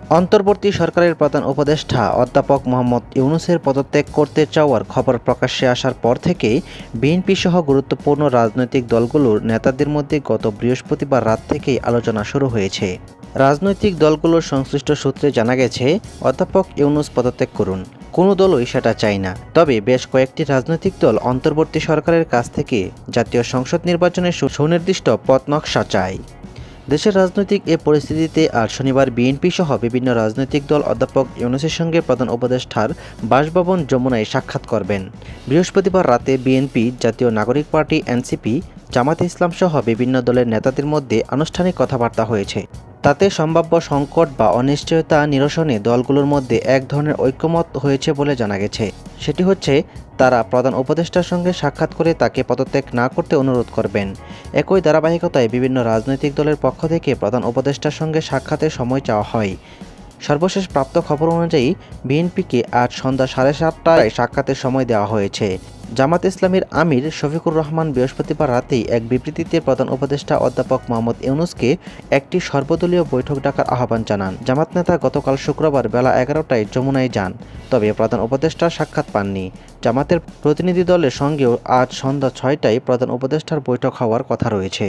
অন্তর্বর্তী সরকারের প্রধান উপদেষ্টা অধ্যাপক মোহাম্মদ ইউনূসের পদত্যাগ করতে চাওয়ার খবর প্রকাশ্যে আসার পর থেকেই বিএনপিসহ গুরুত্বপূর্ণ রাজনৈতিক দলগুলোর নেতাদের মধ্যে গত বৃহস্পতিবার রাত থেকেই আলোচনা শুরু হয়েছে। রাজনৈতিক দলগুলোর সংশ্লিষ্ট সূত্রে জানা গেছে, অধ্যাপক ইউনূস পদত্যাগ করুন। কোনো দলই সেটা চায় না। তবে বেশ কয়েকটি রাজনৈতিক দল অন্তর্বর্তী সরকারের কাছ থেকে জাতীয় সংসদ নির্বাচনের সুনির্দিষ্ট পথ নকশা চায়। দেশের রাজনৈতিক এ পরিস্থিতিতে আজ শনিবার বিএনপি সহ বিভিন্ন রাজনৈতিক দল অধ্যাপক ইউনূসের সঙ্গে প্রধান উপদেষ্টার বাসভবন যমুনায় সাক্ষাৎ করবেন। বৃহস্পতিবার রাতে বিএনপি, জাতীয় নাগরিক পার্টি এনসিপি, জামাতে ইসলাম সহ বিভিন্ন দলের নেতাদের মধ্যে আনুষ্ঠানিক কথাবার্তা হয়েছে। তাতে সম্ভাব্য সংকট বা অনিশ্চয়তা নিরসনে দলগুলোর মধ্যে এক ধরনের ঐক্যমত হয়েছে বলে জানা গেছে। সেটি হচ্ছে, তারা প্রধান উপদেষ্টার সঙ্গে সাক্ষাৎ করে তাকে পদত্যাগ না করতে অনুরোধ করবেন। একই ধারাবাহিকতায় বিভিন্ন রাজনৈতিক দলের পক্ষ থেকে প্রধান উপদেষ্টার সঙ্গে সাক্ষাতের সময় চাওয়া হয়। সর্বশেষ প্রাপ্ত খবর অনুযায়ী বিএনপিকে আজ সন্ধ্যা 7:30টায় সাক্ষাতের সময় দেওয়া হয়েছে। জামাত ইসলামীর আমির শফিকুর রহমান বৃহস্পতিবার রাতেই এক বিবৃতিতে প্রধান উপদেষ্টা অধ্যাপক মোহাম্মদ ইউনূসকে একটি সর্বদলীয় বৈঠক ডাকার আহ্বান জানান। জামাত নেতা গতকাল শুক্রবার বেলা 11টায় যমুনায় যান, তবে প্রধান উপদেষ্টার সাক্ষাৎ পাননি। জামাতের প্রতিনিধি দলের সঙ্গেও আজ সন্ধ্যা 6টায় প্রধান উপদেষ্টার বৈঠক হওয়ার কথা রয়েছে।